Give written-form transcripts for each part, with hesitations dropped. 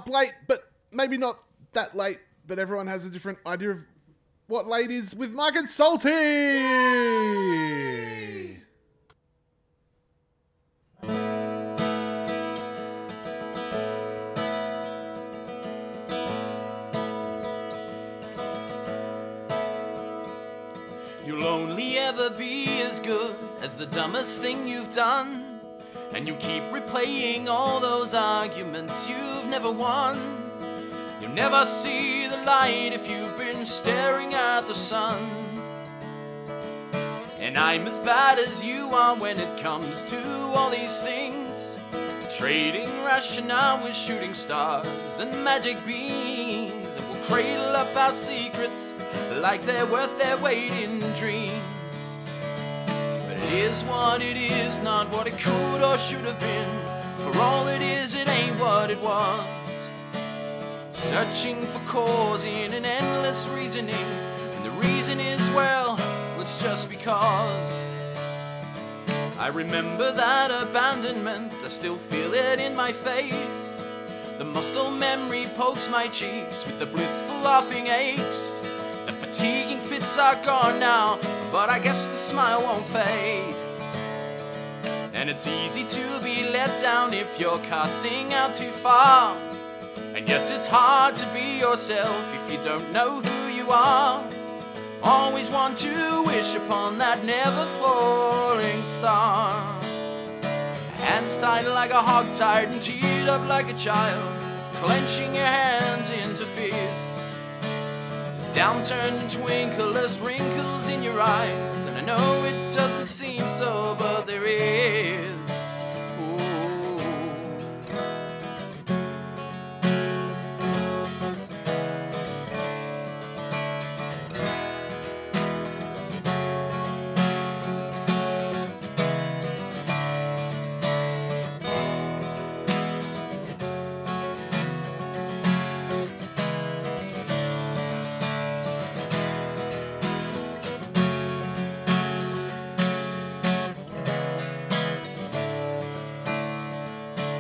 up late, but maybe not that late, but everyone has a different idea of what late is with Mike and Salty. You'll only ever be as good as the dumbest thing you've done. And you keep replaying all those arguments you've never won. You'll never see the light if you've been staring at the sun. And I'm as bad as you are when it comes to all these things. Trading rationale with shooting stars and magic beams. And we'll cradle up our secrets like they're worth their weight in dreams. It is what it is, not what it could or should have been. For all it is, it ain't what it was. Searching for cause in an endless reasoning. And the reason is, well, it's just because. I remember that abandonment, I still feel it in my face. The muscle memory pokes my cheeks with the blissful laughing aches. The fatiguing fits are gone now, but I guess the smile won't fade. And it's easy to be let down if you're casting out too far. And yes, it's hard to be yourself if you don't know who you are. Always want to wish upon that never falling star. Hands tied like a hog-tied and teed up like a child, clenching your hands into fists. Downturned and twinkleless wrinkles in your eyes, and I know it doesn't seem so, but there is.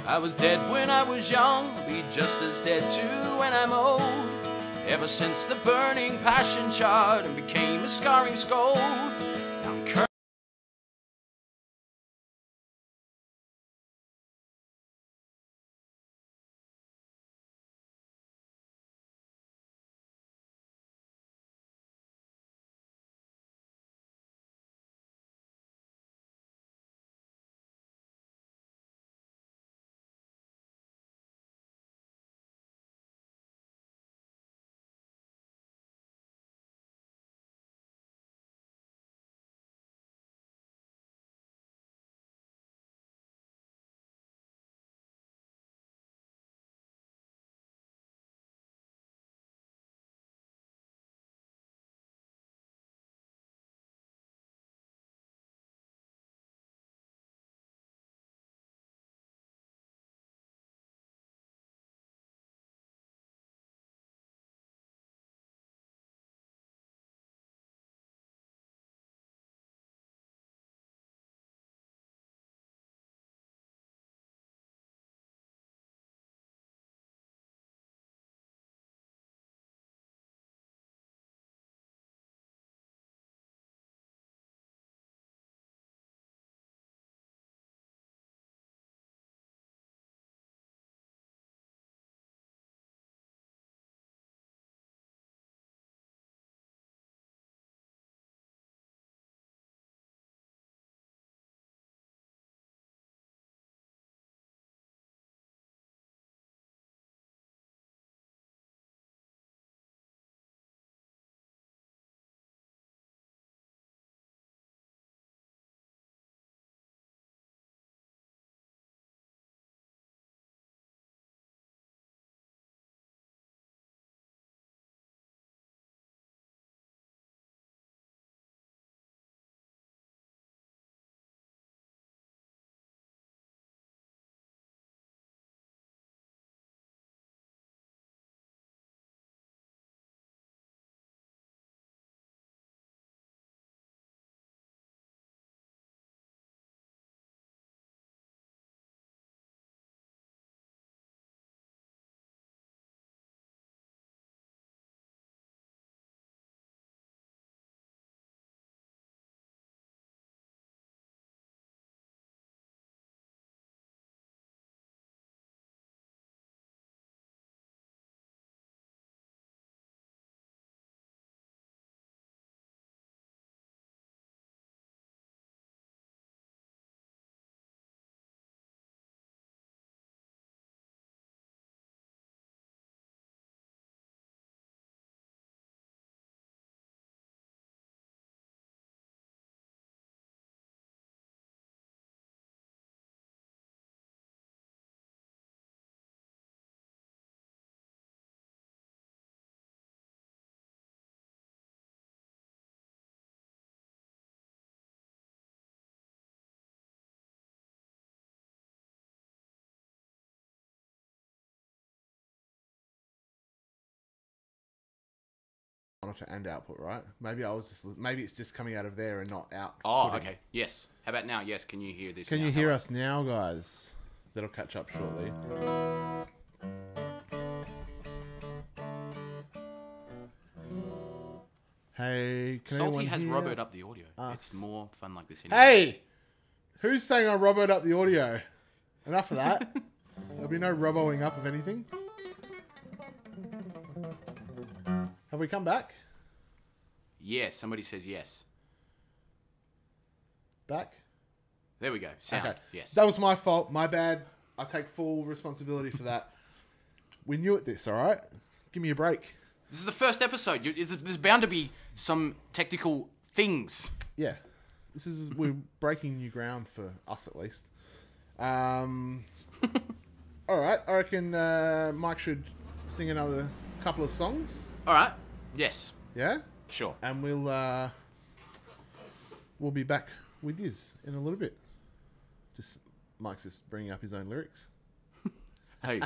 I was dead when I was young, I'll be just as dead too when I'm old. Ever since the burning passion charred and became a scarring scold, I'm monitor and output, right? Maybe it's just coming out of there and not out. Oh, okay. Yes. How about now? Yes. Can you hear this? Can now? you hear us now, guys? That'll catch up shortly. Hey, can Salty has hear Robert up the audio. us? It's more fun like this. Anyway. Hey, who's saying I Robboed up the audio? Enough of that. There'll be no Robboing up of anything. Have we come back? Yes. Somebody says yes. Back? There we go. Sound. Okay. Yes. That was my fault. My bad. I take full responsibility for that. We knew it this, all right? Give me a break. This is the first episode. There's bound to be some technical things. Yeah. We're breaking new ground for us at least. All right. I reckon Mike should sing another couple of songs. All right. Yes. Yeah? Sure. And we'll be back with yous in a little bit. Mike's just bringing up his own lyrics. Hey.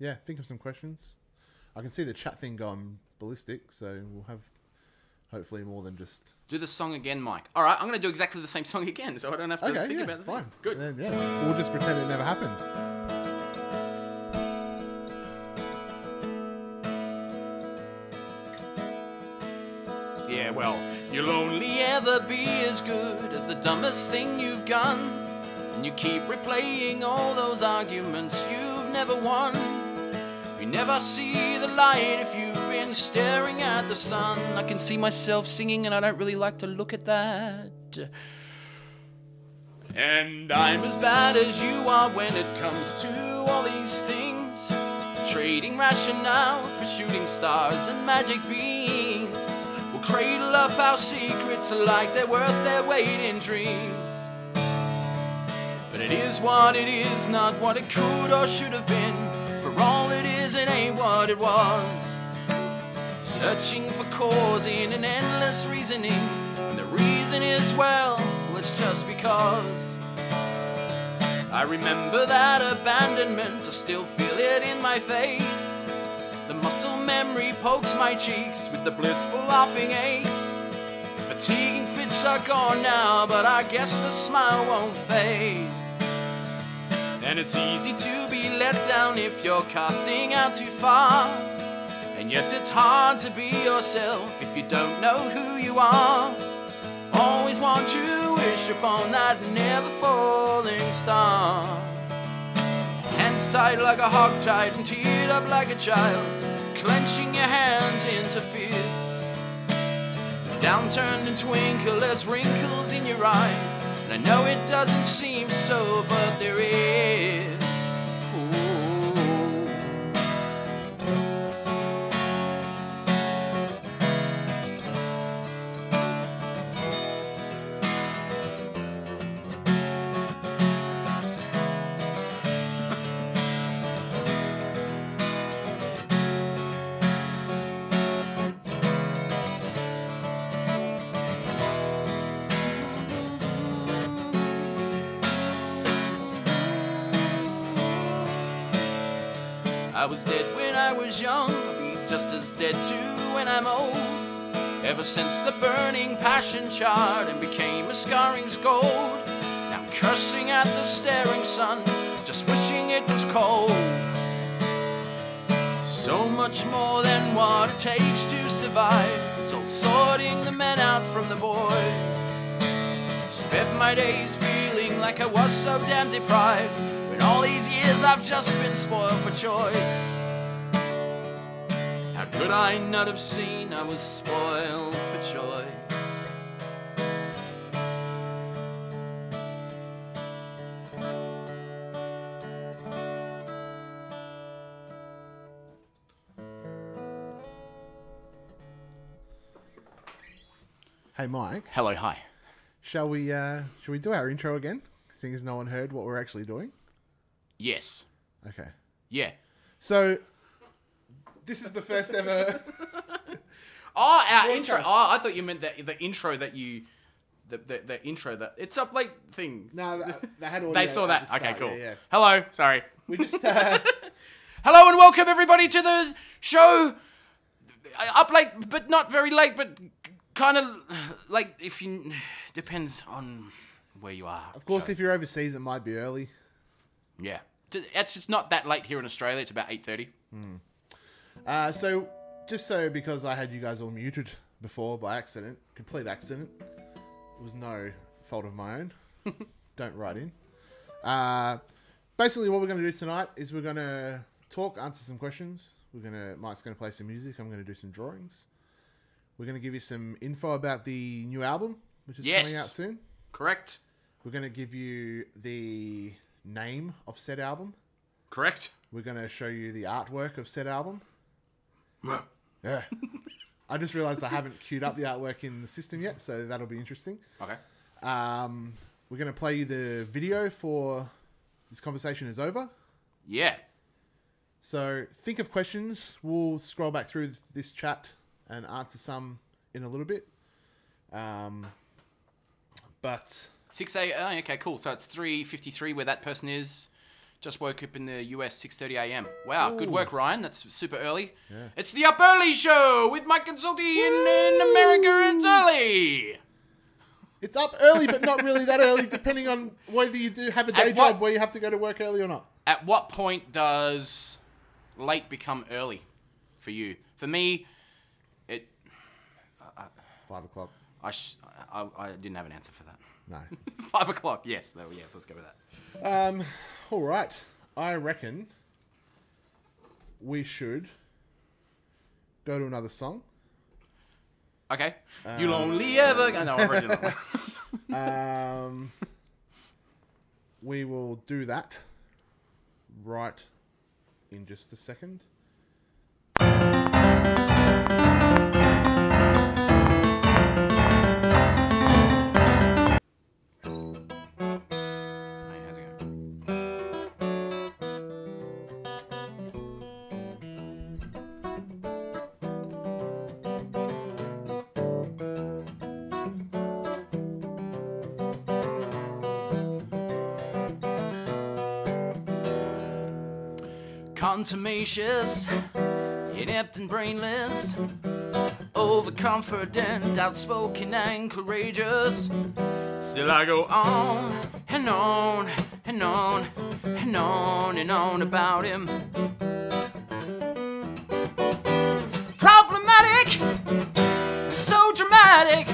Yeah, think of some questions. I can see the chat thing going ballistic, so we'll have hopefully more than just... Do the song again, Mike. All right, I'm going to do exactly the same song again, so I don't have to think about the fine. thing. Good. And then, yeah, we'll just pretend it never happened. Yeah, well, you'll only ever be as good as the dumbest thing you've done. And you keep replaying all those arguments you've never won. You never see the light if you've been staring at the sun. I can see myself singing and I don't really like to look at that. And I'm as bad as you are when it comes to all these things. Trading rationale for shooting stars and magic beans. We'll cradle up our secrets like they're worth their weight in dreams. But it is what it is, not what it could or should have been. For all it is, it ain't what it was. Searching for cause in an endless reasoning. And the reason is, well, it's just because. I remember that abandonment, I still feel it in my face. The muscle memory pokes my cheeks with the blissful laughing aches. Fatiguing fits are gone now, but I guess the smile won't fade. And it's easy to be let down if you're casting out too far. And yes, it's hard to be yourself if you don't know who you are. Always want to wish upon that never falling star. Hands tied like a hog tied and teared up like a child, clenching your hands into fists. There's downturned and twinkle, there's wrinkles in your eyes. And I know it doesn't seem so, but there is. I was dead when I was young, I'll be just as dead too when I'm old. Ever since the burning passion charred and became a scarring scold. Now I'm cursing at the staring sun, just wishing it was cold. So much more than what it takes to survive. It's all sorting the men out from the boys. Spent my days feeling like I was so damn deprived. When all these years I've just been spoiled for choice. How could I not have seen I was spoiled for choice? Hey, Mike. Hello, hi. Shall we do our intro again? Seeing as no one heard what we're actually doing. Yes. Okay. Yeah. So, this is the first ever... Oh, our intro. Oh, I thought you meant the intro that you... The intro that... It's up late thing. No, they had audio. They saw at that. the start. Okay, cool. Yeah. Hello. Sorry. We just... Hello and welcome everybody to the show. Up late, but not very late, but kind of late if you... Depends on where you are. Of course, if you're overseas, it might be early. Yeah. It's just not that late here in Australia. It's about 8:30. So because I had you guys all muted before by accident, complete accident. It was no fault of my own. Don't write in. Basically, what we're going to do tonight is we're going to talk, answer some questions. Mike's going to play some music. I'm going to do some drawings. We're going to give you some info about the new album, which is coming out soon. Correct. We're going to give you the name of said album. Correct. We're going to show you the artwork of said album. Yeah. I just realised I haven't queued up the artwork in the system yet, so that'll be interesting. Okay. We're going to play you the video for This Conversation Is Over. Yeah. So think of questions. We'll scroll back through this chat and answer some in a little bit. But 6 a.m. Okay, cool. So it's 3:53 where that person is. Just woke up in the US, 6:30 a.m. Wow, good work, Ryan. That's super early. Yeah. It's the Up Early Show with Mike and Salty in America. It's early. it's up early, but not really that early, depending on whether you do have a day job where you have to go to work early or not. At what point does late become early for you? For me, 5 o'clock. I didn't have an answer for that. No. 5 o'clock, yes. Let's go with that. All right. I reckon we should go to another song. Okay. You'll only ever... No, I've already done that. We will do that right in just a second. Contumacious, inept and brainless, overconfident, outspoken and courageous. Still I go on and on and on and on and on about him. Problematic, so dramatic,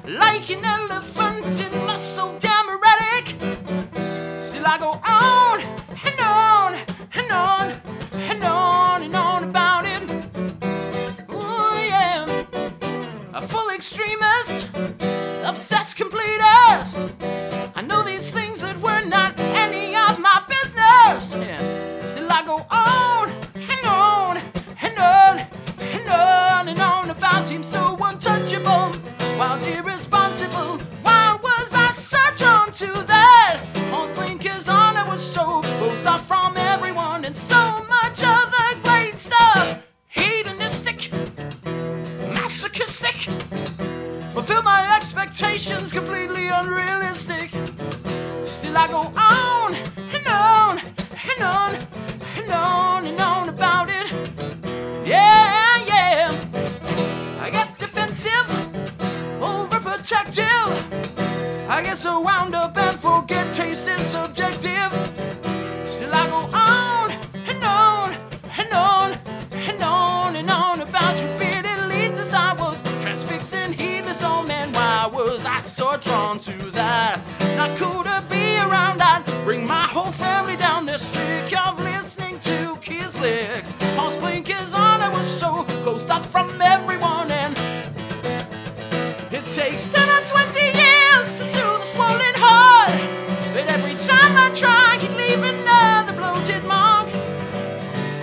like an elephant in muscle, damn erratic. Still I go on and on and on and on and on about it. Ooh, yeah. A full extremist, obsessed completist. I know these things that were not any of my business. Yeah. Still I go on and on and on and on and on about him so untouchable, wild, irresponsible. Why was I so drawn to that? All blinkers on, I was so closed off from everyone and so much other great stuff. Hedonistic, masochistic, fulfill my expectations, completely unrealistic. Still I go on and on and on and on and on about it. Yeah, yeah. I get defensive, overprotective. I get so wound up and forget taste is subjective. Still I go on and on and on and on and on about repeated elitist. I was transfixed and heedless. Oh man, why was I so drawn to that? Not cool to be around. I'd bring my whole family down. They're sick of listening to kids' licks. All blinkers on, I was so closed off from everyone, and it takes 10 or 20 years to soothe a swollen heart. But every time I try, keep leaving another bloated mark.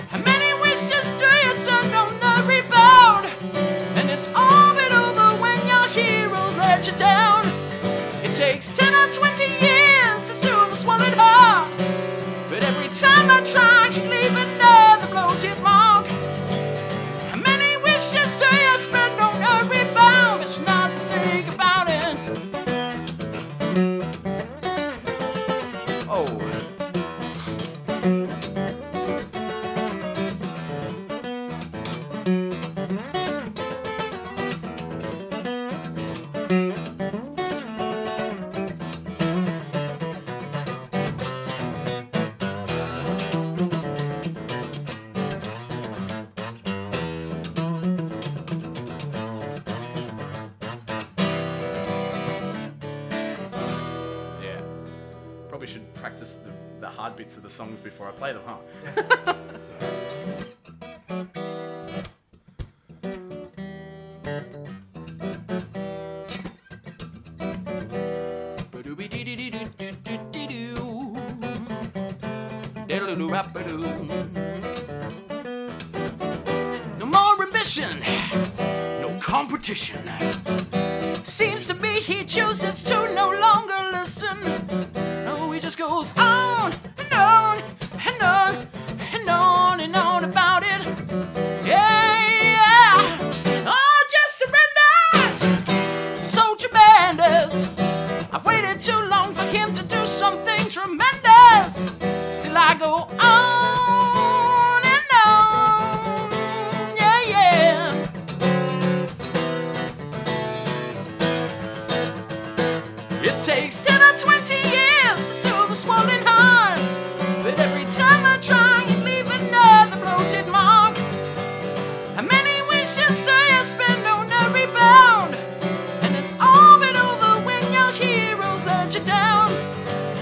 How many wishes do you send on the rebound? And it's all but over when your heroes let you down. It takes 10 or 20 years to soothe a swollen heart. But every time I try, keep leaving another bloated mark. How many wishes do you spend on a rebound? It's not to think about it. Oh. probably should practice the hard bits of the songs before I play them, huh? That's all right. No more ambition, no competition. Seems to me he chooses to no longer listen. No, he just goes on and on and on and on and on about it. Yeah. Oh, just tremendous, so tremendous. I've waited too long for him to do something tremendous. Still I go on and on. Yeah, yeah. It takes 10 or 20 years to soothe a swollen heart, but every time I try and leave another bloated mark. How many wishes do you spend on a rebound? And it's all but over when your heroes let you down.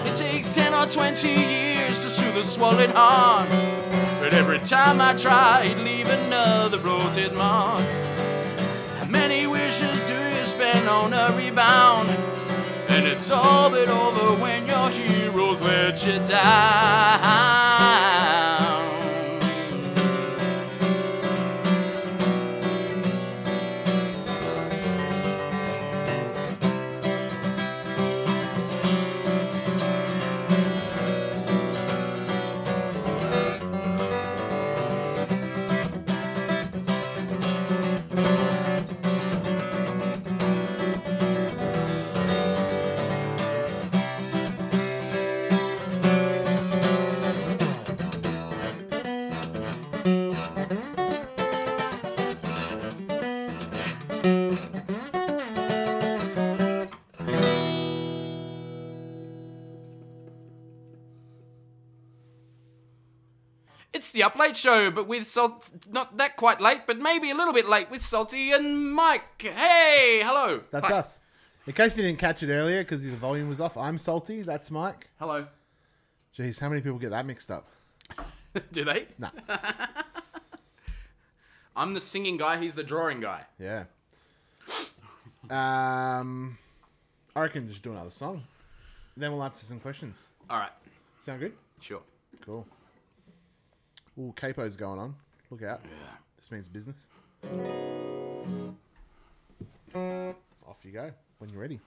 It takes 10 or 20 years to soothe a swollen heart, but every time I try and leave another bloated mark. How many wishes do you spend on a rebound? And it's all but over when your heroes let you down. It's the Up Late Show, but with Salt, not that quite late, but maybe a little bit late with Salty and Mike. Hey, hello. That's Hi. us. In case you didn't catch it earlier because the volume was off, I'm Salty. That's Mike. Hello. Jeez, how many people get that mixed up? Do they? Nah. I'm the singing guy, he's the drawing guy. Yeah. I reckon just do another song. Then we'll answer some questions. All right. Sound good? Sure. Cool. Ooh, capo's going on. Look out. Yeah. This means business. Off you go when you're ready.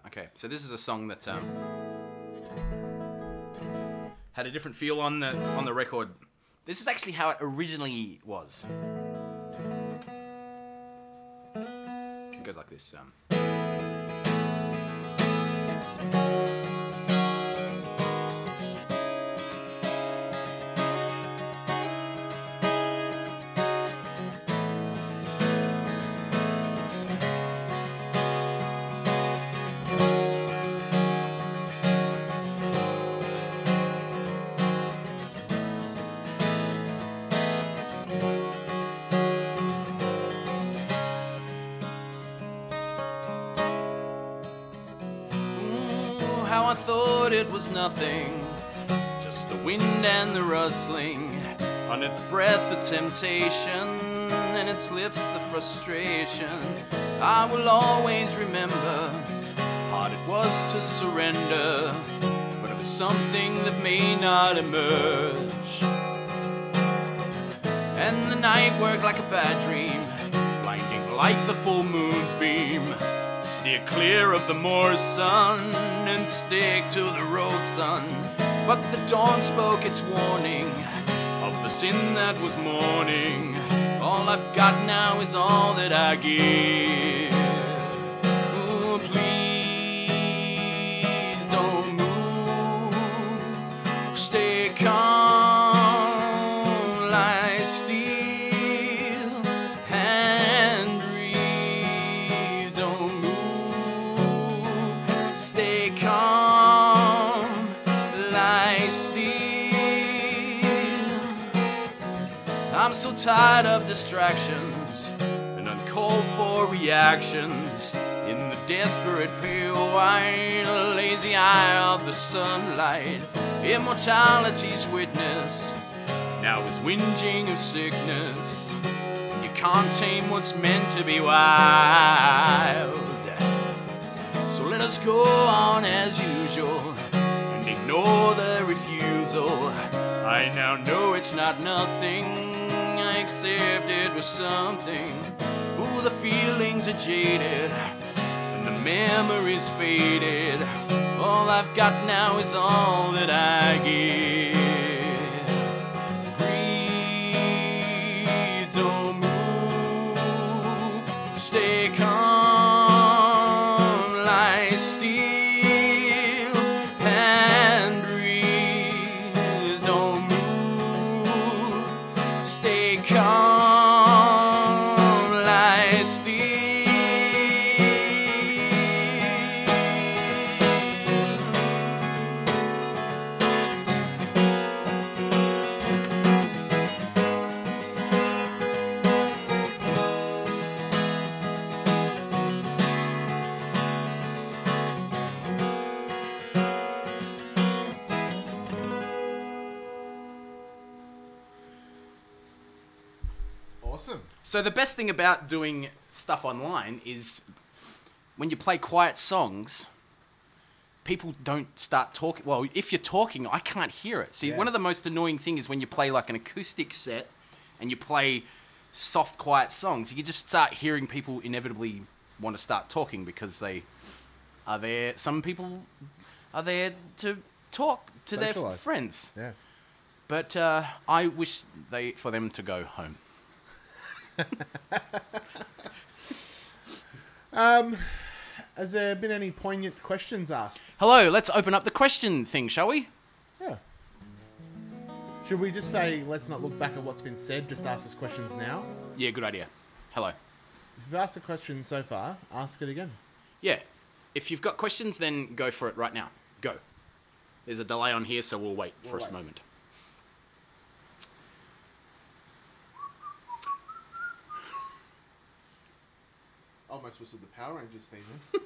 Okay, so this is a song that had a different feel on the record. This is actually how it originally was. It goes like this. How I thought it was nothing, just the wind and the rustling, on its breath the temptation, and its lips the frustration. I will always remember, hard it was to surrender, but it was something that may not emerge. And the night worked like a bad dream, blinding like the full moon's beam. Steer clear of the moor's sun and stick to the road, son. But the dawn spoke its warning of the sin that was mourning. All I've got now is all that I give. Oh, please don't move. Stay calm, lie still, and breathe. Don't move. Stay calm, lie still. I'm so tired of distractions and uncalled call for reactions in the desperate pale white lazy eye of the sunlight. Immortality's witness now is whinging of sickness. You can't tame what's meant to be wild. So let us go on as usual and ignore the refusal. I now know it's not nothing, I accept it was something. Ooh, the feelings are jaded and the memories faded. All I've got now is all that I give. Breathe, don't move, stay calm, lie still and breathe. Don't move, stay calm, lie still. Awesome. So the best thing about doing stuff online is when you play quiet songs, people don't start talking. Well, if you're talking, I can't hear it. See, Yeah. one of the most annoying things is when you play like an acoustic set and you play soft, quiet songs, you can just start hearing people inevitably want to start talking because they are there. Some people are there to talk to their Socialise. friends. Yeah. But I wish for them to go home. Has there been any poignant questions asked? Hello, let's open up the question thing, shall we? Yeah. Should we just say, let's not look back at what's been said, just ask us questions now? Yeah, good idea. Hello. If you've asked a question so far, ask it again. Yeah, if you've got questions, then go for it right now. Go. There's a delay on here, so we'll wait for a moment. Almost whistled the Power Rangers theme then.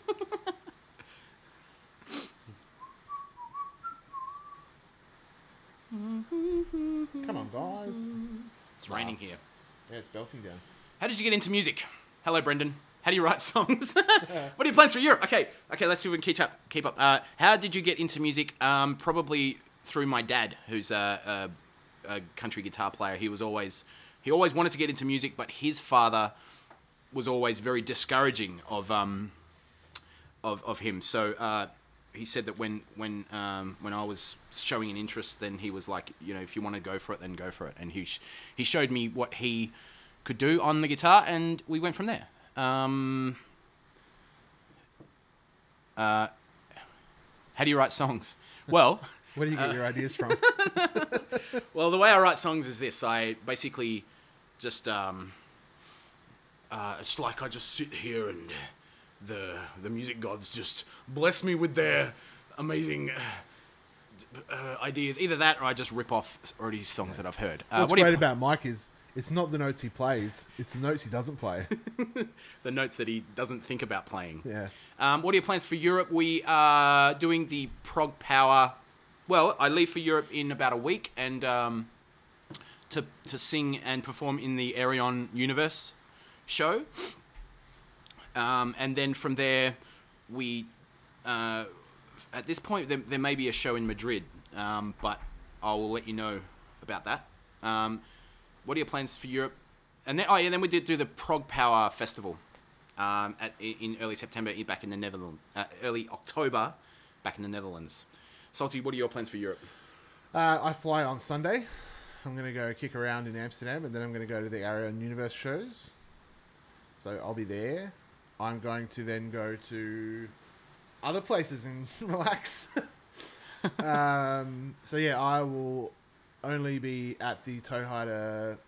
Come on, guys. It's raining here. Yeah, it's belting down. How did you get into music? Hello, Brendan. How do you write songs? What are your plans for Europe? Okay, let's see if we can keep up. How did you get into music? Probably through my dad, who's a country guitar player. He always wanted to get into music, but his father was always very discouraging of him. So he said that when I was showing an interest, then he was like, if you want to go for it, then go for it. And he showed me what he could do on the guitar, and we went from there. How do you write songs? Well, Where do you get your ideas from? well, the way I write songs is this. I basically just it's like I just sit here and the music gods just bless me with their amazing ideas. Either that or I just rip off already songs that I've heard. What's what do great you about Mike is it's not the notes he plays, it's the notes he doesn't play. the notes that he doesn't think about playing. Yeah. What are your plans for Europe? We are doing the Prog Power. Well, I leave for Europe in about a week and to sing and perform in the Arion Universe show. And then from there, we at this point there may be a show in Madrid, but I will let you know about that. What are your plans for Europe? And then, then we did do the Prog Power Festival in early September back in the Netherlands, early October back in the Netherlands. Salty, what are your plans for Europe? I fly on Sunday. I'm going to go kick around in Amsterdam, and then I'm going to go to the Arion Universe shows. So I'll be there. I'm going to then go to other places and relax. So yeah, I will only be at the Toe Hider.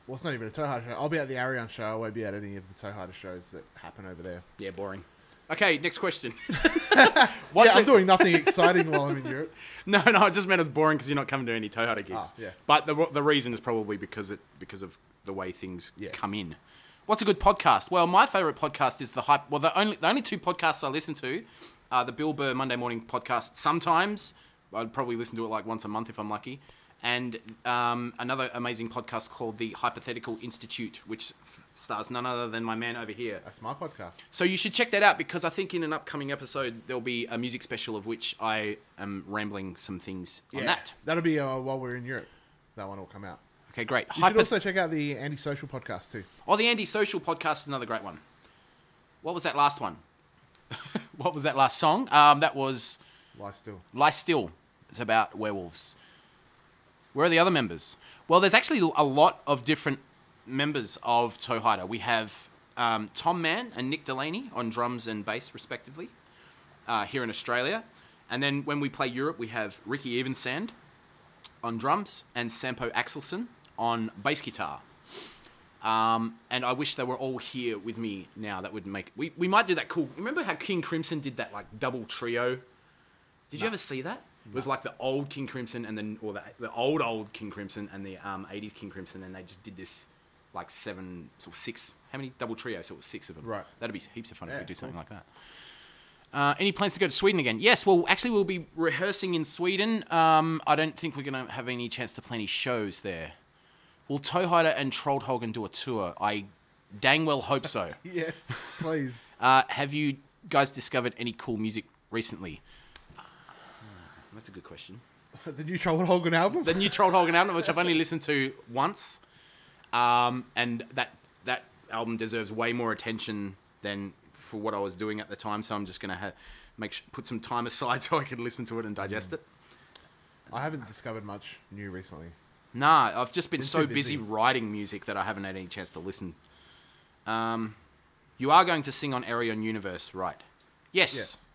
Well, it's not even a Toe Hider show. I'll be at the Arion show. I won't be at any of the Toe Hider shows that happen over there. Yeah, boring. Okay, next question. I'm doing nothing exciting while I'm in Europe. No, I just meant it's boring because you're not coming to any Toyota gigs. Yeah. But the reason is probably because of the way things come in. What's a good podcast? Well, my favourite podcast is the Hype. Well, the only two podcasts I listen to are the Bill Burr Monday Morning podcast. Sometimes I'd probably listen to it like once a month if I'm lucky, and another amazing podcast called the Hypothetical Institute, which stars none other than my man over here. That's my podcast. So you should check that out, because I think in an upcoming episode there'll be a music special of which I am rambling some things on that. That'll be while we're in Europe. That one will come out. Okay, great. You should also check out the Antisocial podcast too. Oh, the Antisocial podcast is another great one. What was that last one? What was that last song? That was... Lie Still. Lie Still. It's about werewolves. Where are the other members? Well, there's actually a lot of different members of Toe Hider. We have Tom Mann and Nick Delaney on drums and bass, respectively, here in Australia. And then when we play Europe, we have Ricky Evensand on drums and Sampo Axelson on bass guitar. And I wish they were all here with me now. That would make... We might do that cool... Remember how King Crimson did that like double trio? Did you ever see that? It was like the old King Crimson and then... Or the old King Crimson and the 80s King Crimson, and they just did this like 7 or 6... How many double trios? So it was 6 of them. Right. That'd be heaps of fun if we could do something like that. Any plans to go to Sweden again? Yes, well, actually, we'll be rehearsing in Sweden. I don't think we're going to have any chance to play any shows there. Will Toe Hider and Trollhogan do a tour? I dang well hope so. Yes, please. Have you guys discovered any cool music recently? That's a good question. The new Trollhogan album? The new Trollhogan album, which I've only listened to once. And that album deserves way more attention than for what I was doing at the time, so I'm just going to put some time aside so I can listen to it and digest it. I haven't discovered much new recently. Nah, I've just been so too busy writing music that I haven't had any chance to listen. You are going to sing on Arion Universe, right? Yes.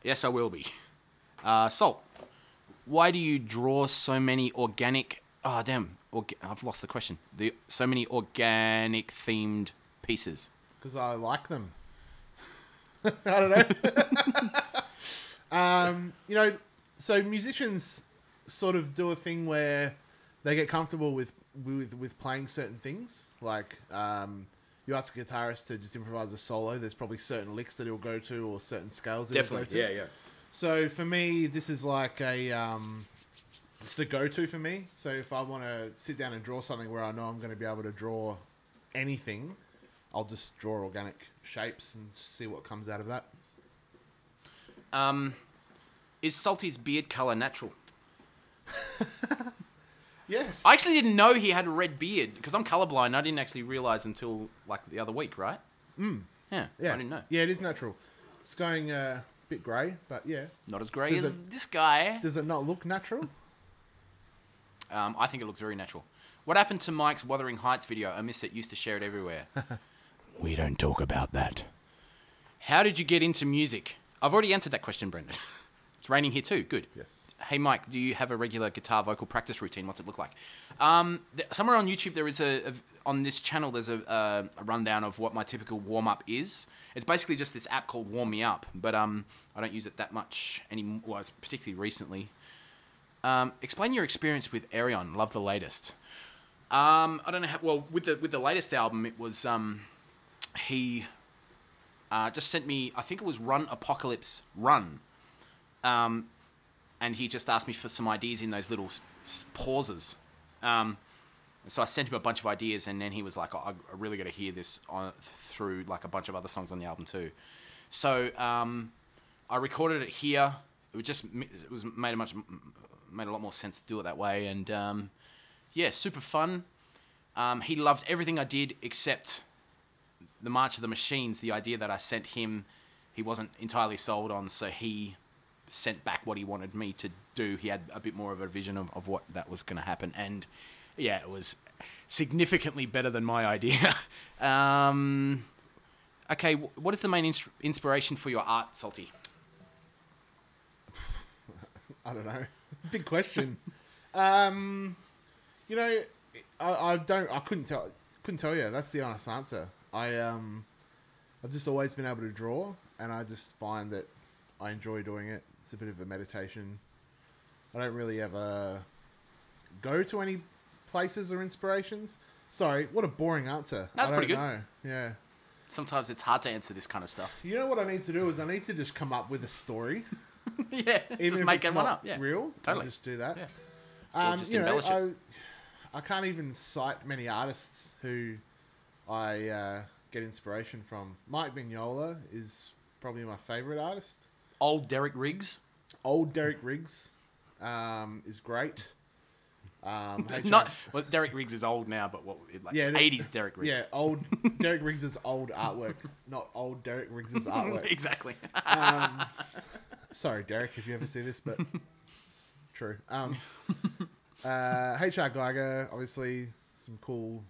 Yes, I will be. Salt, why do you draw so many organic... Oh, damn. I've lost the question. So many organic themed pieces. Because I like them. I don't know. So musicians sort of do a thing where they get comfortable with playing certain things. Like, you ask a guitarist to just improvise a solo, there's probably certain licks that he'll go to or certain scales that he'll go to. Yeah. So for me, this is like it's the go-to for me. So if I want to sit down and draw something where I know I'm going to be able to draw anything, I'll just draw organic shapes and see what comes out of that. Is Salty's beard colour natural? Yes. I actually didn't know he had a red beard, because I'm colourblind. I didn't actually realise until like the other week, right? Yeah, I didn't know. Yeah, it is natural. It's going a bit grey, but yeah. Not as grey as this guy. Does it not look natural? I think it looks very natural. What happened to Mike's Wuthering Heights video? I miss it. Used to share it everywhere. We don't talk about that. How did you get into music? I've already answered that question, Brendan. It's raining here too. Good. Yes. Hey, Mike, do you have a regular guitar vocal practice routine? What's it look like? Somewhere on YouTube, there is on this channel, there's a rundown of what my typical warm-up is. It's basically just this app called Warm Me Up, but I don't use it that much anymore, well, particularly recently. Explain your experience with Arion. Love the latest. I don't know how... Well, with the latest album, it was... he just sent me... I think it was Run Apocalypse Run. And he just asked me for some ideas in those little pauses. So I sent him a bunch of ideas, and then he was like, I really got to hear this through like a bunch of other songs on the album too. So I recorded it here. It was made a lot more sense to do it that way. And yeah, super fun. He loved everything I did except the March of the Machines. The idea that I sent him, he wasn't entirely sold on, so he sent back what he wanted me to do. He had a bit more of a vision of what that was going to happen. And yeah, it was significantly better than my idea. Okay, what is the main inspiration for your art, Salty? I don't know. Big question. You know, I couldn't tell you. That's the honest answer. I've just always been able to draw, and I just find that I enjoy doing it. It's a bit of a meditation. I don't really ever go to any places or inspirations. Sorry, what a boring answer. That's pretty good. Know. Yeah. Sometimes it's hard to answer this kind of stuff. You know what I need to do is I need to just come up with a story. Yeah, Even just if make it's one not up. Yeah, real. totally. I'll just do that. Yeah. Or just embellish it. I can't even cite many artists who I get inspiration from. Mike Mignola is probably my favourite artist. Old Derek Riggs. Old Derek Riggs is great. Derek Riggs is old now, but 80s Derek Riggs. Yeah, old Derek Riggs' old artwork, not old Derek Riggs' artwork. Exactly. Sorry, Derek, if you ever see this, but it's true. H.R. Geiger, obviously, some cool,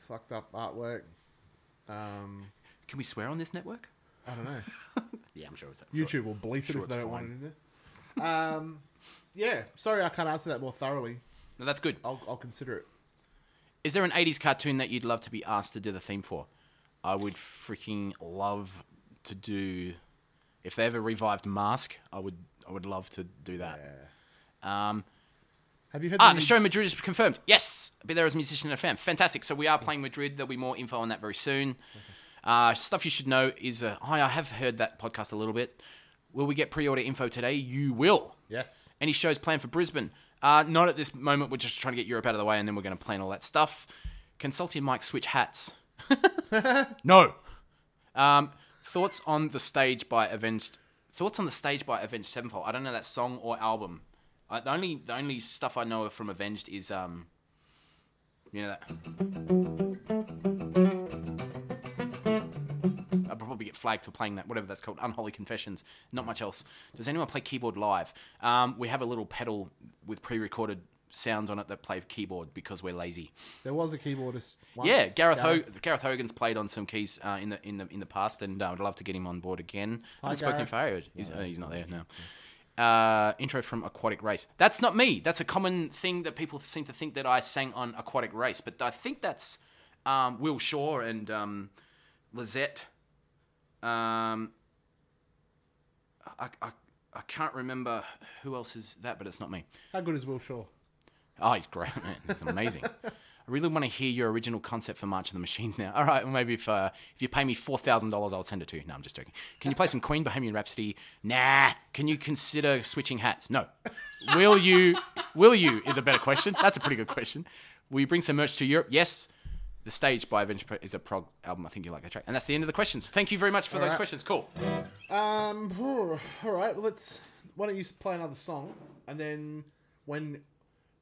fucked up artwork. Can we swear on this network? I don't know. Yeah, I'm sure it's YouTube will bleep it if they don't want it in there. Yeah, sorry I can't answer that more thoroughly. No, that's good. I'll consider it. Is there an 80s cartoon that you'd love to be asked to do the theme for? I would freaking love to do... If they ever revived Mask, I would love to do that. Yeah. Have you heard the show Madrid is confirmed. Yes! I'll be there as a musician and a fan. Fantastic. So we are playing Madrid. There'll be more info on that very soon. Stuff you should know is... I have heard that podcast a little bit. Will we get pre-order info today? You will. Yes. Any shows planned for Brisbane? Not at this moment. We're just trying to get Europe out of the way, and then we're going to plan all that stuff. Can Salty and Mike switch hats? No. Thoughts on the stage by Avenged Sevenfold. I don't know that song or album. The only stuff I know from Avenged is you know that. I'll probably get flagged for playing that, whatever that's called, Unholy Confessions. Not much else. Does anyone play keyboard live? We have a little pedal with pre-recorded sounds on it that play keyboard because we're lazy. There was a keyboardist once. Yeah, Gareth Hogan's played on some keys in the past, and I'd love to get him on board again. I haven't spoken for ages. He's not there now. Intro from Aquatic Race. That's not me. That's a common thing that people seem to think that I sang on Aquatic Race, but I think that's Will Shaw and Lizette. I can't remember who else is that, but it's not me. How good is Will Shaw? Oh, he's great, man. He's amazing. I really want to hear your original concept for March of the Machines now. All right, well, maybe if you pay me $4,000, I'll send it to you. No, I'm just joking. Can you play some Queen, Bohemian Rhapsody? Nah. Can you consider switching hats? No. Will you is a better question. That's a pretty good question. Will you bring some merch to Europe? Yes. The Stage by Avenged is a prog album. I think you like that track. And that's the end of the questions. Thank you very much for those questions. Cool. All right. Well, why don't you play another song, and then when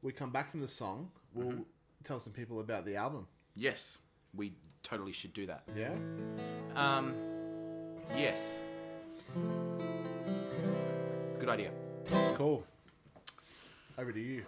we come back from the song, we'll tell some people about the album. Yes, we totally should do that. Yeah? Yes. Good idea. Cool. Over to you.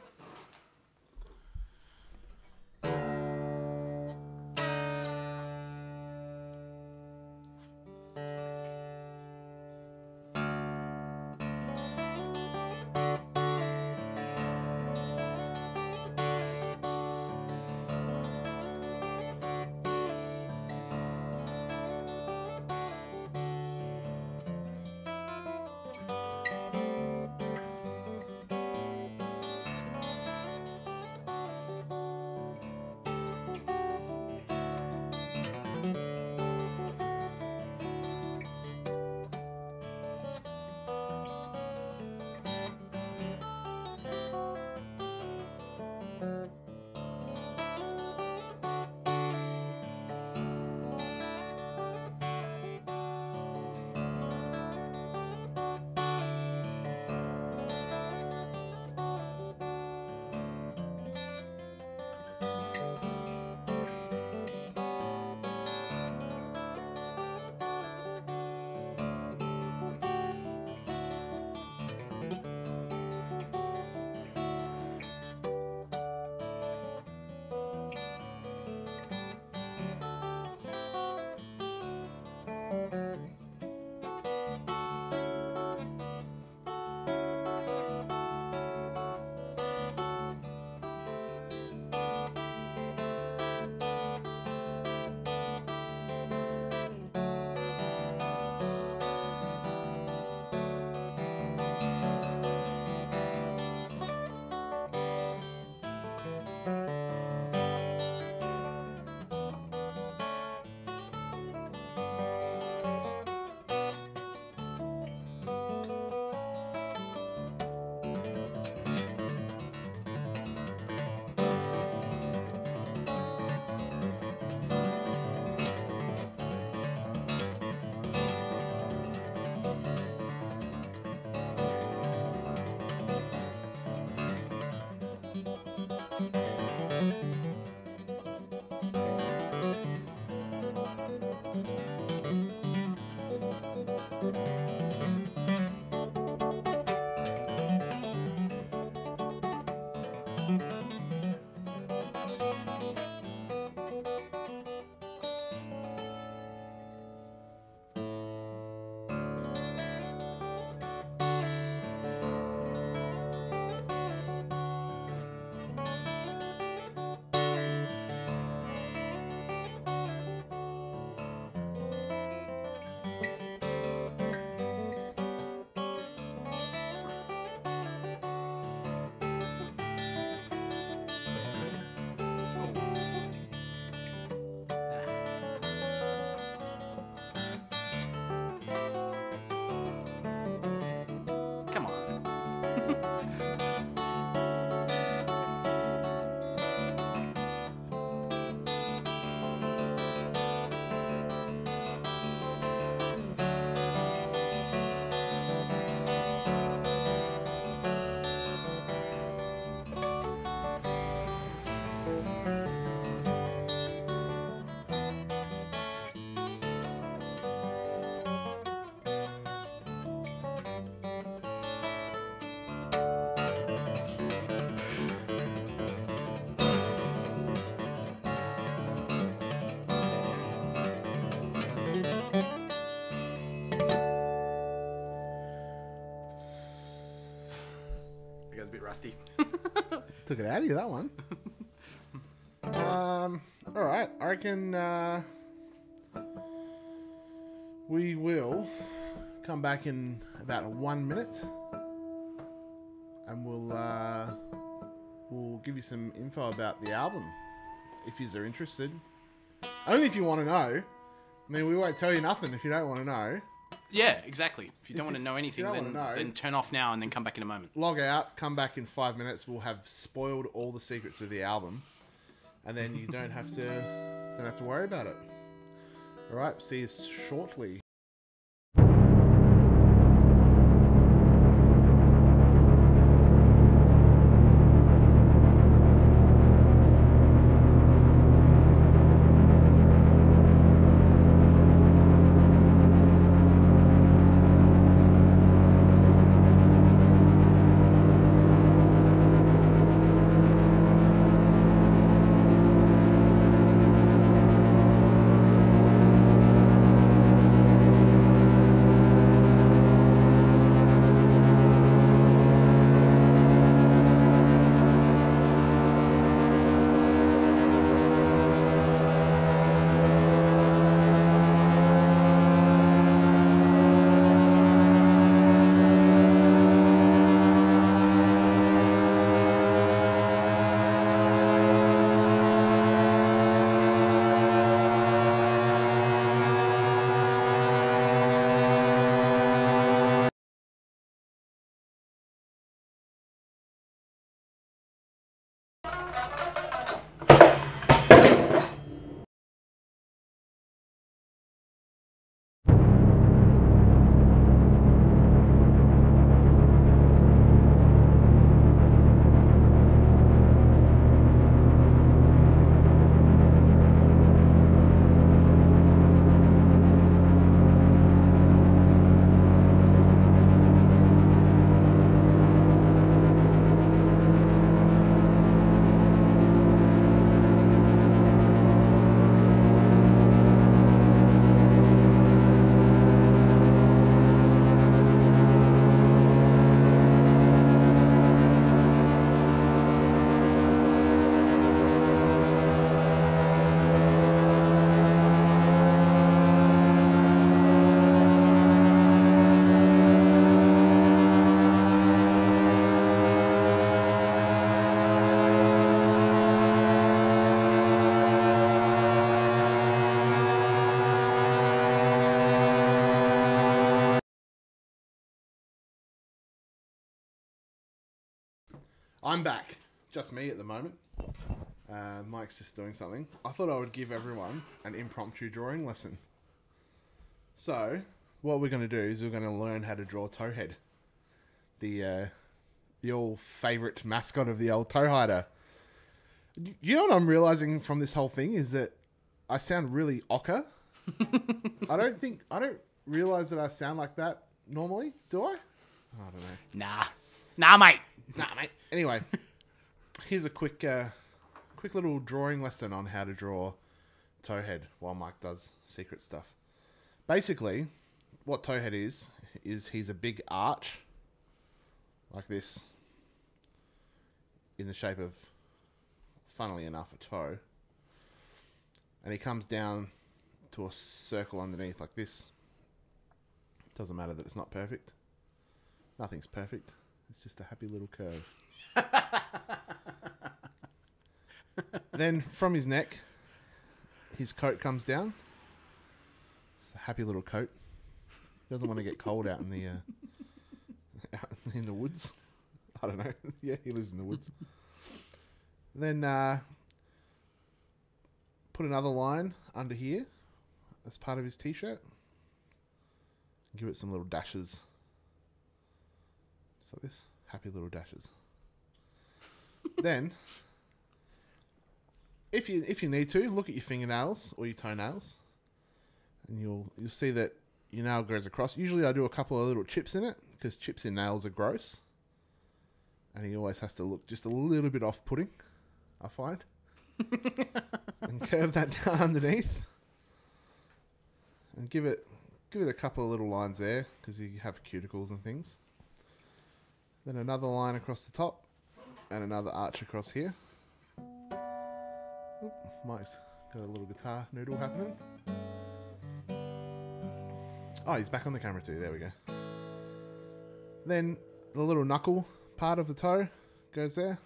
Come on. You guys a bit rusty. Took it out of you, that one. All right. I reckon we will come back in about 1 minute, and we'll give you some info about the album if you are interested. Only if you want to know. I mean, we won't tell you nothing if you don't want to know. Yeah, exactly. If you don't want to know anything, know, then turn off now and then come back in a moment. Log out, come back in 5 minutes. We'll have spoiled all the secrets of the album, and then you don't have to worry about it. All right, see you shortly. I'm back. Just me at the moment. Mike's just doing something. I thought I would give everyone an impromptu drawing lesson. So, what we're going to do is we're going to learn how to draw Towhead. The old favourite mascot of the old tow hider. You know what I'm realising from this whole thing is that I sound really ochre. I don't realise that I sound like that normally, do I? I don't know. Nah, mate. Nah, mate. Anyway, here's a quick little drawing lesson on how to draw Towhead while Mike does secret stuff. Basically, what Towhead is he's a big arch like this in the shape of, funnily enough, a toe. And he comes down to a circle underneath like this. Doesn't matter that it's not perfect. Nothing's perfect. It's just a happy little curve. Then from his neck, his coat comes down. It's a happy little coat. He doesn't want to get cold out in the out in the woods. I don't know. Yeah, he lives in the woods. Then put another line under here as part of his t-shirt. Give it some little dashes. Just like this. Happy little dashes. Then, if you need to, look at your fingernails or your toenails, and you'll see that your nail goes across. Usually I do a couple of little chips in it, because chips in nails are gross. And he always has to look just a little bit off-putting, I find. And curve that down underneath. And give it a couple of little lines there, because you have cuticles and things. Then another line across the top, and another arch across here. Oop, Mike's got a little guitar noodle happening. Oh, he's back on the camera too. There we go. Then the little knuckle part of the toe goes there.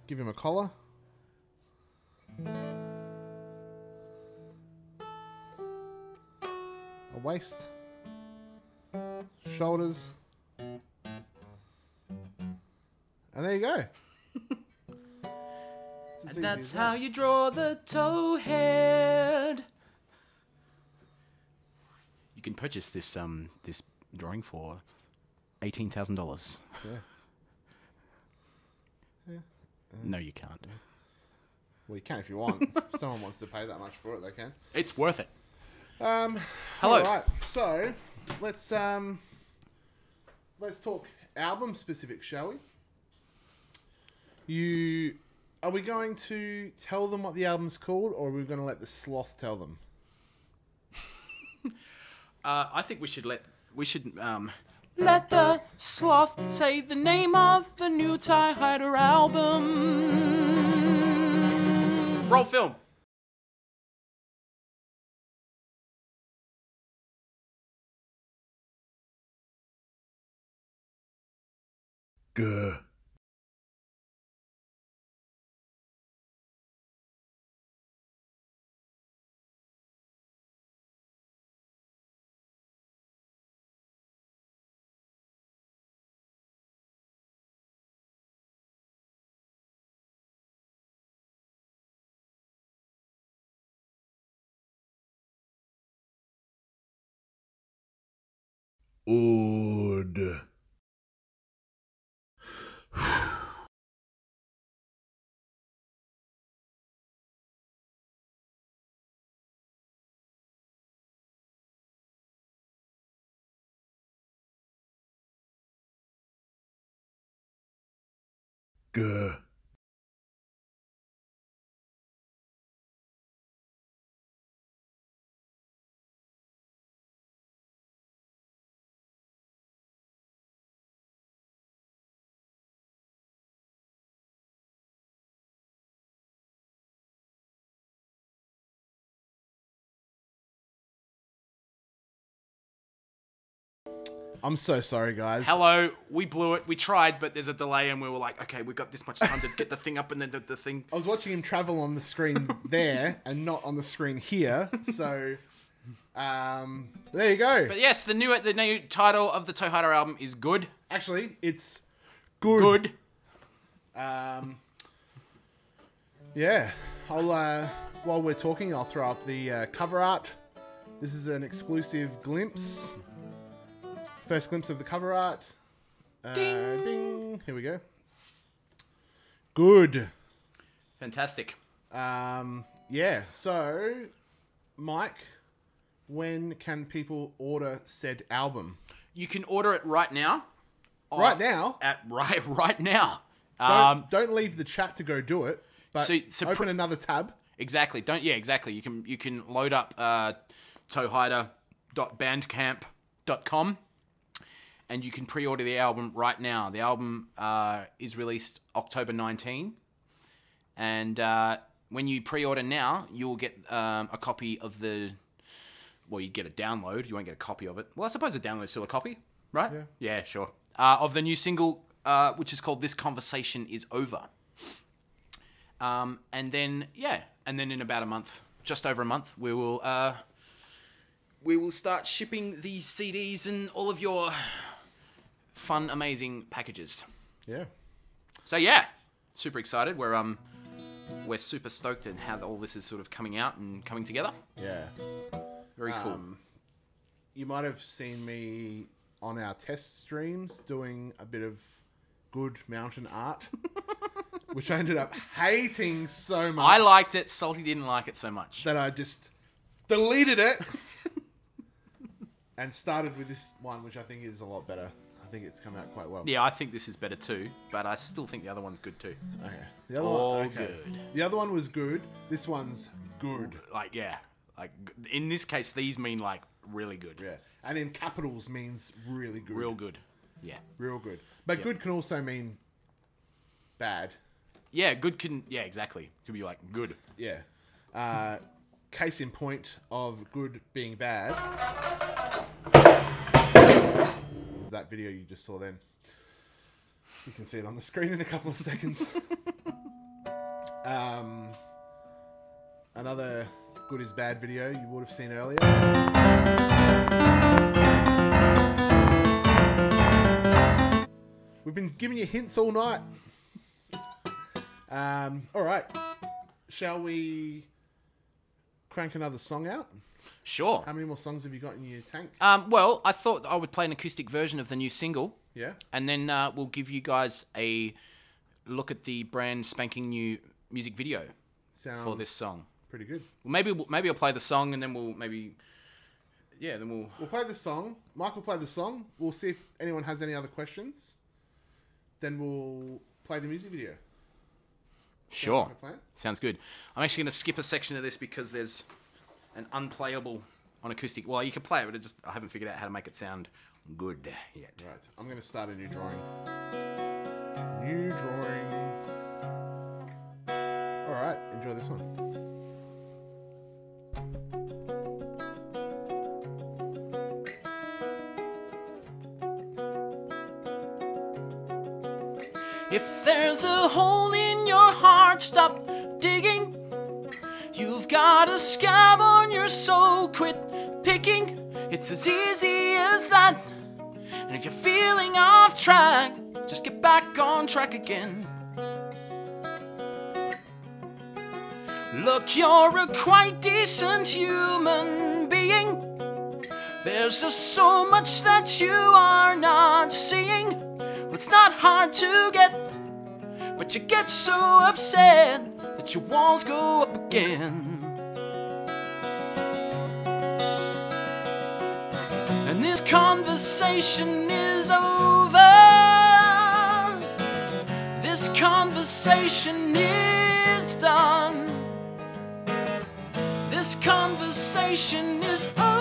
Give him a collar. A waist. Shoulders. And there you go. And that's how you draw the towhead. You can purchase this this drawing for $18,000. Yeah. No, you can't. Well, you can if you want. If someone wants to pay that much for it, they can. It's worth it. Hello. All right. So let's talk album specific, shall we? Are we going to tell them what the album's called, or are we going to let the sloth tell them? I think we should let the sloth say the name of the new Tie Hider album. Roll film. Good. Ood. Good. I'm so sorry, guys. Hello, we blew it. We tried, but there's a delay, and we were like, okay, we've got this much time to get the thing up, and then the thing. I was watching him travel on the screen there and not on the screen here, so there you go. But yes, the new title of the Toe Hider album is Good. Actually, it's good. Yeah. I'll while we're talking, I'll throw up the cover art. This is an exclusive glimpse. First glimpse of the cover art. Ding. Ding. Here we go. Good. Fantastic. Yeah. So, Mike, when can people order said album? You can order it right now Right now? Right now. Don't leave the chat to go do it, but open another tab. Exactly. Exactly. You can load up toehider.bandcamp.com and you can pre-order the album right now. The album is released October 19, and when you pre-order now, you'll get a copy of the... Well, you get a download. You won't get a copy of it. Well, I suppose a download is still a copy, right? Yeah, sure. Of the new single, which is called This Conversation Is Over. And then in about a month, just over a month, we will start shipping these CDs and all of your fun, amazing packages. Yeah. So yeah, super excited. We're super stoked at how all this is sort of coming out and coming together. Yeah. Very cool. You might have seen me on our test streams doing a bit of good mountain art, which I ended up hating so much. I liked it. Salty didn't like it so much. That I just deleted it and started with this one, which I think is a lot better. I think it's come out quite well. Yeah, I think this is better too, but I still think the other one's good too. Okay. The other one, good. The other one was good. This one's good. Like, in this case, these mean, like, really good. Yeah. And in capitals means really good. Real good. Yeah. Real good. But good can also mean bad. Yeah, good can... Yeah, exactly. Could be, like, good. Yeah. Case in point of good being bad is that video you just saw then. You can see it on the screen in a couple of seconds. Another... good is bad video you would have seen earlier. We've been giving you hints all night. All right. Shall we crank another song out? Sure. How many more songs have you got in your tank? Well, I thought I would play an acoustic version of the new single. Yeah. And then we'll give you guys a look at the brand spanking new music video for this song. Pretty good. Well, maybe I'll play the song and then we'll play the song. Mike will play the song. We'll see if anyone has any other questions. Then we'll play the music video. Sure. Sounds good. I'm actually going to skip a section of this because there's an unplayable on acoustic. Well, you can play it, but I haven't figured out how to make it sound good yet. Right. I'm going to start a new drawing. New drawing. All right. Enjoy this one. If there's a hole in your heart, stop digging. You've got a scab on your soul, quit picking. It's as easy as that. And if you're feeling off track, just get back on track again. Look, you're a quite decent human being. There's just so much that you are not seeing. It's not hard to get, but you get so upset that your walls go up again. And this conversation is over. This conversation is done. This conversation is over.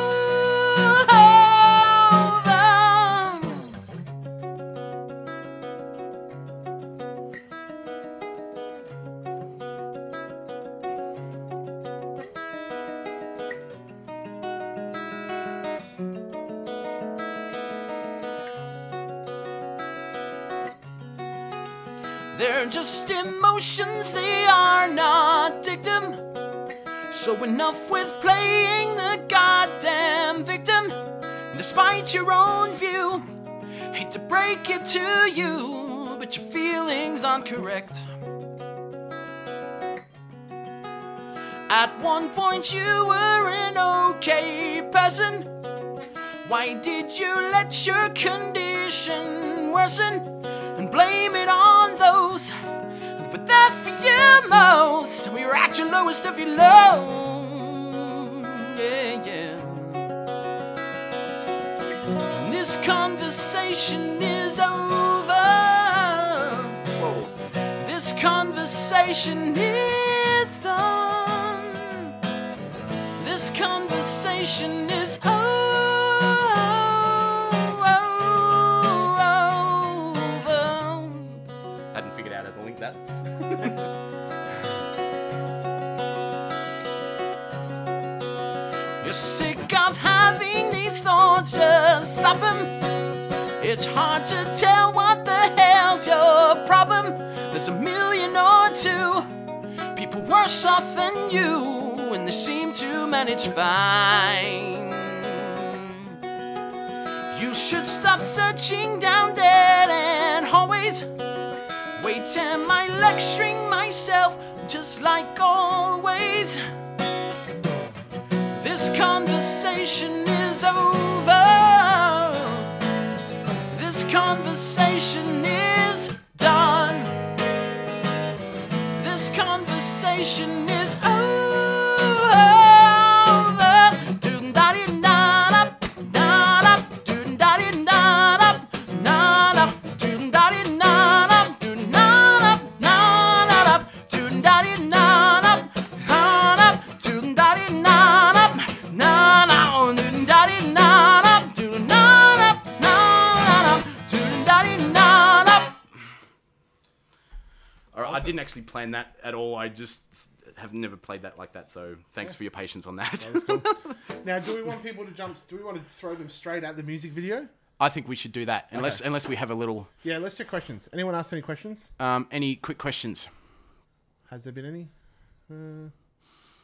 They're just emotions, they are not dictum. So enough with playing the goddamn victim. Despite your own view, hate to break it to you, but your feelings aren't correct. At one point you were an okay person. Why did you let your condition worsen? And blame it on those who put there for you most. We were at your lowest of your low. Yeah, yeah. And this conversation is over. conversation is done. This conversation is over. Hadn't figured out how to link that. You're sick of having these thoughts, just stop them. It's hard to tell what the hell's your problem. There's a million or two people worse off than you, and they seem to manage fine. You should stop searching down dead end hallways. Wait, am I lecturing myself just like always? This conversation is over. This conversation is done. This conversation is over. I didn't actually plan that at all. I just have never played that like that, so thanks for your patience on that. That was cool. Now, do we want people to jump? Do we want to throw them straight at the music video? I think we should do that, unless we have a little... Yeah, let's check questions. Anyone ask any questions? Any quick questions? Has there been any?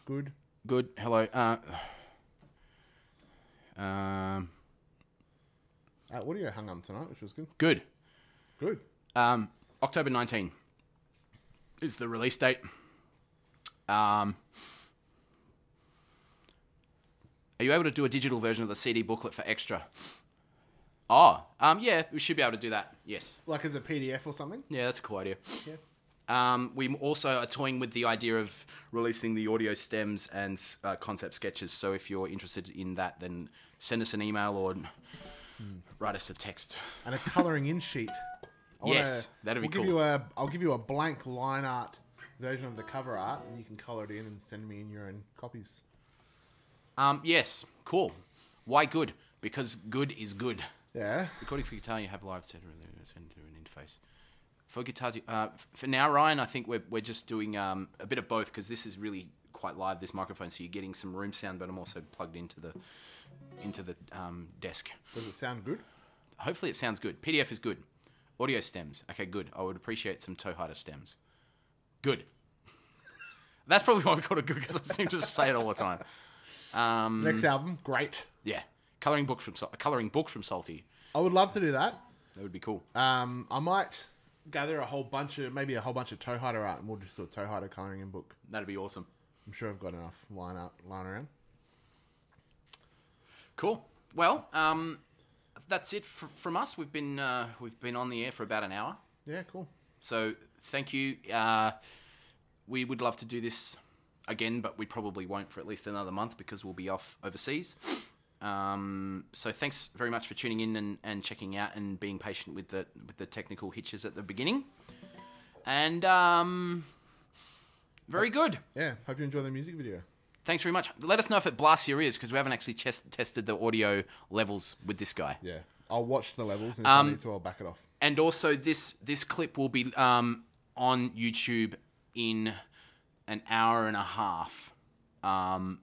Good. Good. Hello. Audio hung on tonight, which was good. Good. Good. October 19 is the release date. Are you able to do a digital version of the CD booklet for extra? Oh, yeah, we should be able to do that. Yes. Like as a PDF or something? Yeah, that's a cool idea. Yeah. We also are toying with the idea of releasing the audio stems and concept sketches. So if you're interested in that, then send us an email or write us a text. And a colouring in sheet. Yes, that'd be cool. I'll give you a blank line art version of the cover art, and you can colour it in and send me in your own copies. Yes, cool. Why good? Because good is good. Yeah. Recording for guitar, you have live set send through an interface. For guitar, for now, Ryan, I think we're just doing a bit of both because this is really quite live. This microphone, so you're getting some room sound, but I'm also plugged into the desk. Does it sound good? Hopefully, it sounds good. PDF is good. Audio stems. Okay, good. I would appreciate some toe hider stems. Good. That's probably why we call it good, because I seem to just say it all the time. Next album, great. Yeah. Coloring book from Salty. I would love to do that. That would be cool. I might gather a whole bunch of toe hider art, and we'll just do a toe hider colouring in book. That'd be awesome. I'm sure I've got enough lying around. Cool. Well, that's it from us. We've been on the air for about an hour. Yeah, cool. So thank you. We would love to do this again, but we probably won't for at least another month because we'll be off overseas. So thanks very much for tuning in and checking out and being patient with the technical hitches at the beginning. And very good. Yeah, hope you enjoy the music video. Thanks very much. Let us know if it blasts your ears, because we haven't actually tested the audio levels with this guy. Yeah, I'll watch the levels, and if I need to, I'll back it off. And also, this clip will be on YouTube in an hour and a half.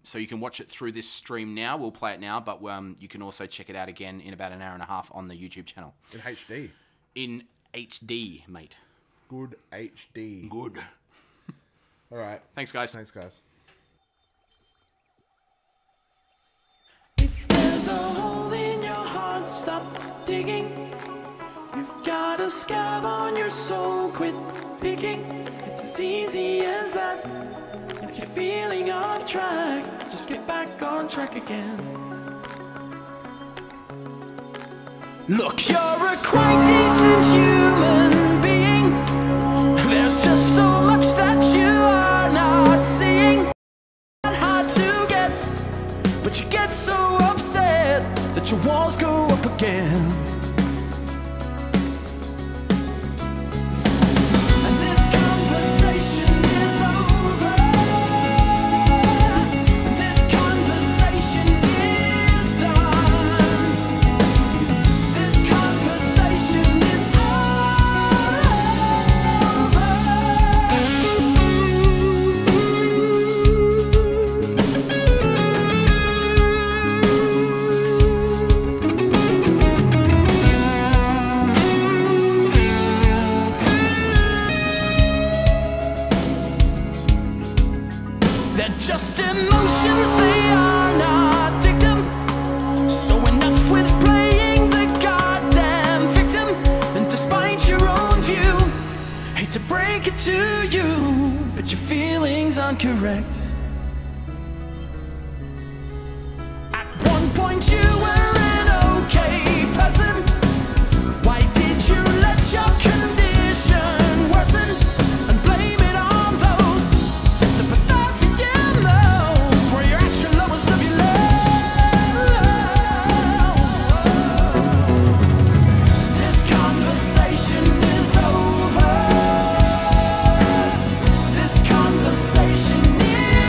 So you can watch it through this stream now. We'll play it now, but you can also check it out again in about an hour and a half on the YouTube channel. In HD? In HD, mate. Good HD. Good. All right. Thanks, guys. Thanks, guys. If there's a hole in your heart, stop digging. You've got a scab on your soul, quit picking. It's as easy as that. If you're feeling off track, just get back on track again. Look, you're a quite decent human being. There's just so much that you are not seeing. Hard to get, but you get so upset that your walls go up again. And this conversation incorrect. At one point you were an okay person. Why did you let your condition worsen and blame it on those that put that for you most? Were your actual lowest of your low? This conversation is over. This conversation is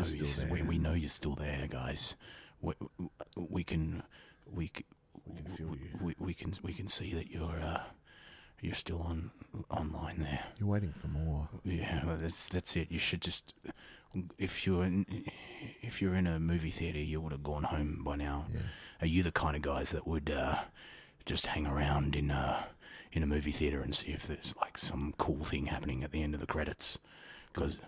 still there. We know you're still there, guys. We can feel you. we can see that you're still online there. You're waiting for more. Yeah, well, that's it. You should just if you're in a movie theater, you would have gone home by now. Yeah. Are you the kind of guys that would just hang around in a movie theater and see if there's like some cool thing happening at the end of the credits? Because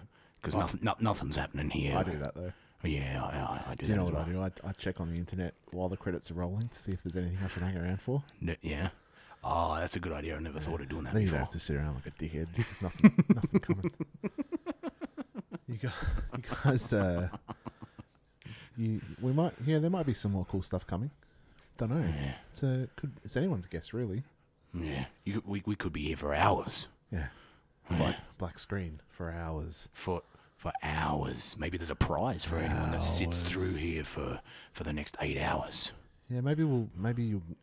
nothing's happening here. I do that though. Yeah, I do. Do you that know as what well. I do? I check on the internet while the credits are rolling to see if there's anything I should hang around for. Yeah. Oh, that's a good idea. I never thought of doing that Then you don't before. have to sit around like a dickhead. There's nothing coming. You guys, we might. Yeah, there might be some more cool stuff coming. Don't know. Yeah. It's anyone's guess, really. Yeah, we could be here for hours. Yeah. Black screen for hours. For hours. Maybe there's a prize for anyone that sits Hours. through here for the next 8 hours. Yeah,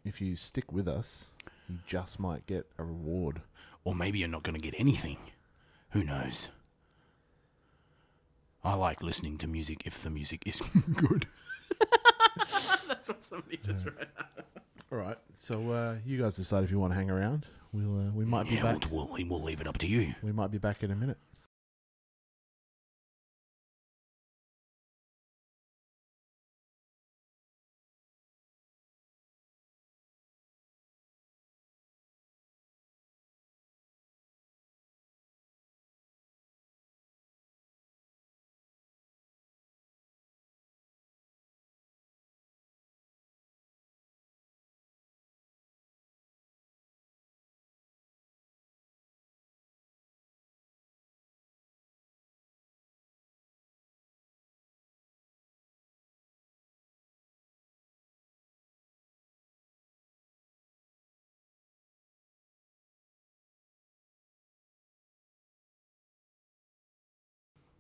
if you stick with us, you just might get a reward. Or maybe you're not going to get anything. Who knows? I like listening to music if the music is good. That's what somebody just read. All right. So you guys decide if you want to hang around. We might be back. We'll leave it up to you. We might be back in a minute.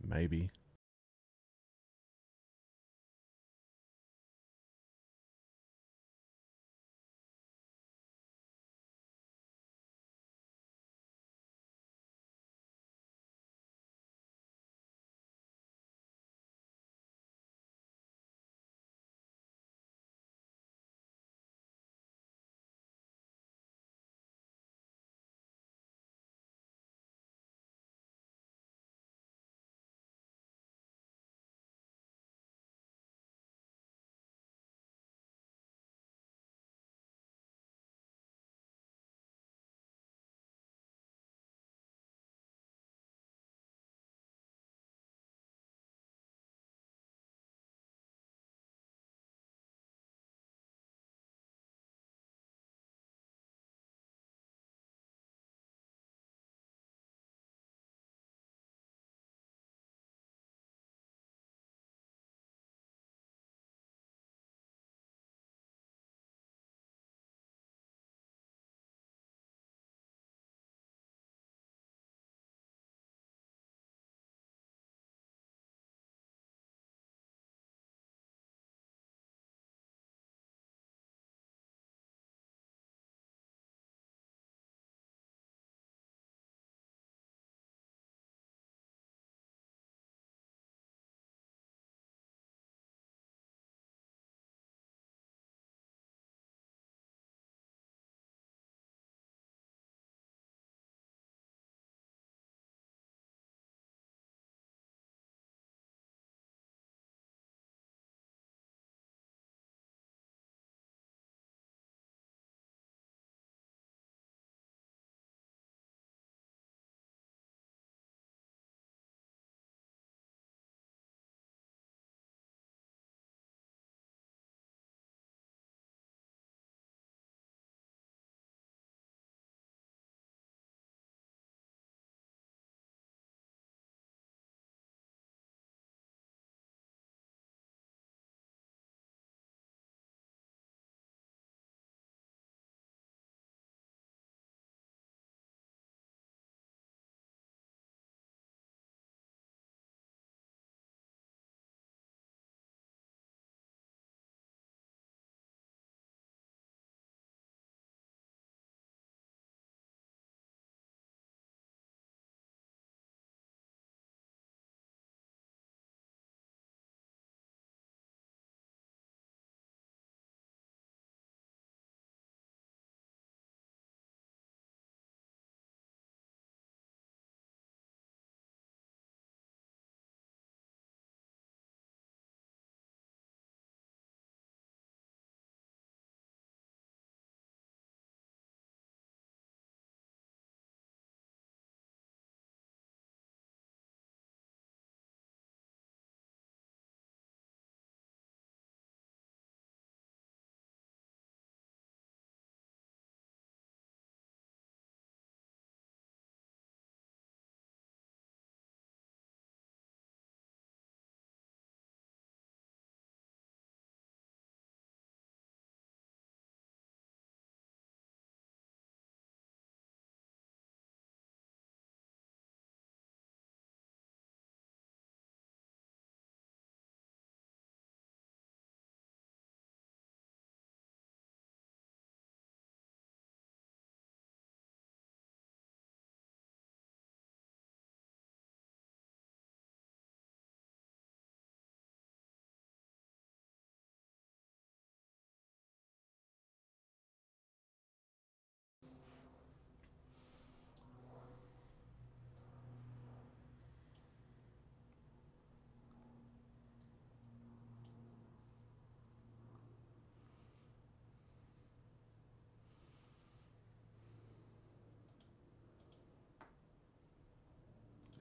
Maybe.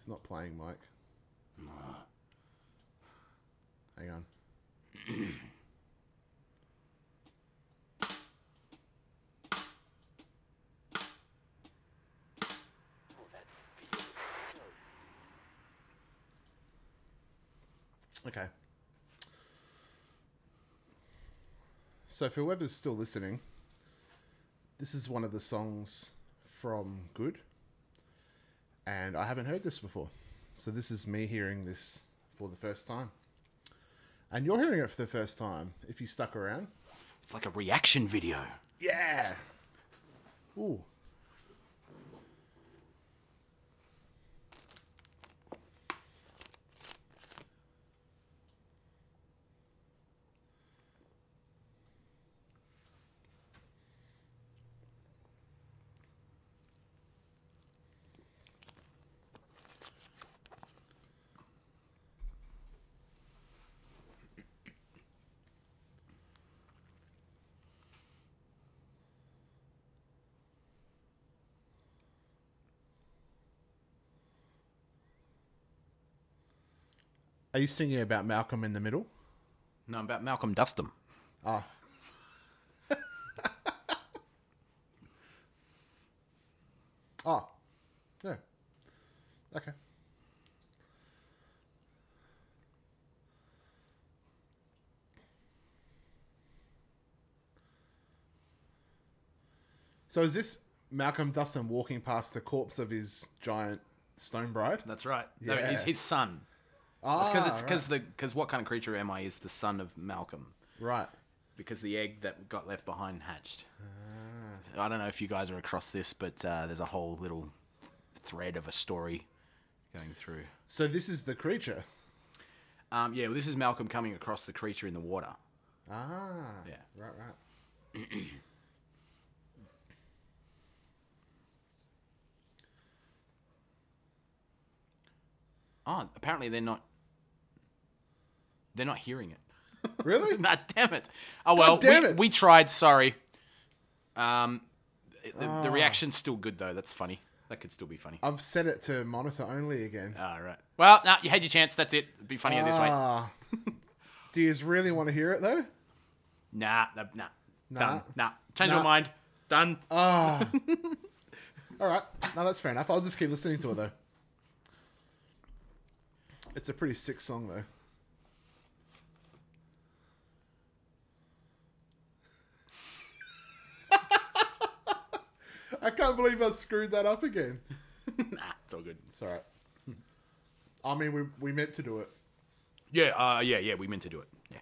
It's not playing, Mike. Hang on. Okay. So for whoever's still listening, this is one of the songs from Good. And I haven't heard this before. So this is me hearing this for the first time. And you're hearing it for the first time if you stuck around. It's like a reaction video. Yeah. Ooh. Are you singing about Malcolm in the Middle? No, about Malcolm Dustin. Ah. Oh. Yeah. Okay. So is this Malcolm Dustin walking past the corpse of his giant stone bride? That's right. No, Yeah. he's his son. Ah, Because what kind of creature am I is the son of Malcolm. right. Because the egg that got left behind hatched. I don't know if you guys are across this, but there's a whole little thread of a story going through. So this is the creature. Yeah, well, this is Malcolm coming across the creature in the water. Ah. Yeah. Right. Oh, apparently they're not hearing it. Really? Nah, damn it. Oh, well, damn it. we tried, sorry. The reaction's still good, though. That's funny. That could still be funny. I've set it to monitor only again. Ah, right. Well, no, you had your chance. That's it. It'd be funnier this way. Do you really want to hear it though? Nah. Nah. Done. Nah. Change Nah. my mind. Done. All right. No, that's fair enough. I'll just keep listening to it though. It's a pretty sick song though. I can't believe I screwed that up again. Nah, it's all good. It's all right. I mean, we meant to do it. Yeah, yeah, we meant to do it. Yeah.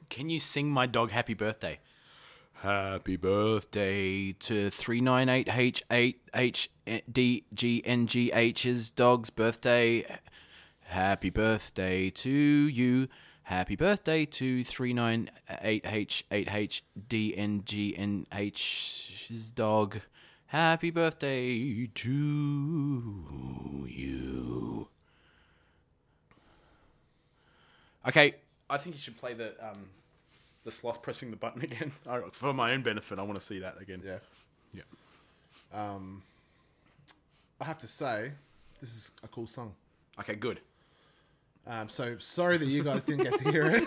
Can you sing my dog happy birthday? Happy birthday to 398H8HDGNGH's dog's birthday. Happy birthday to you. Happy birthday to 398H8HDNGNH's dog. Happy birthday to you. Okay, I think you should play the sloth pressing the button again. For my own benefit, I want to see that again. Yeah. Yeah. I have to say, this is a cool song. Okay, good. So sorry that you guys didn't get to hear it.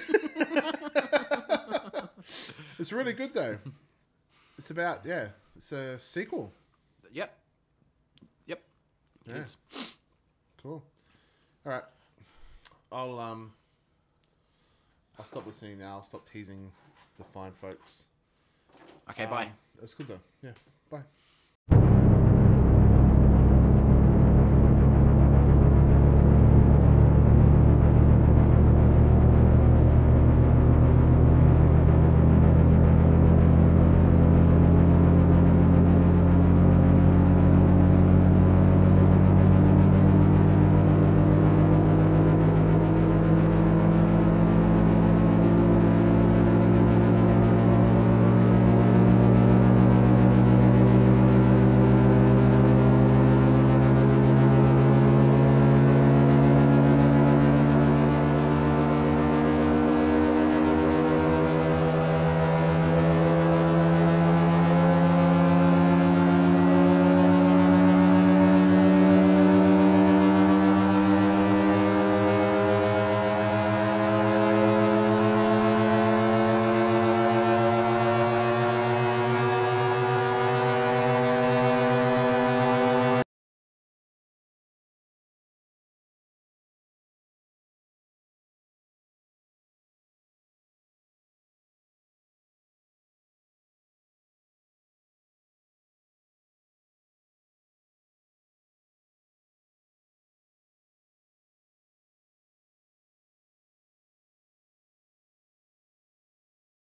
It's really good though. It's about it's a sequel. Yep. It Yeah. is. Cool. All right. I'll stop listening now. I'll stop teasing the fine folks. Okay, bye. It was good though. Yeah. Bye.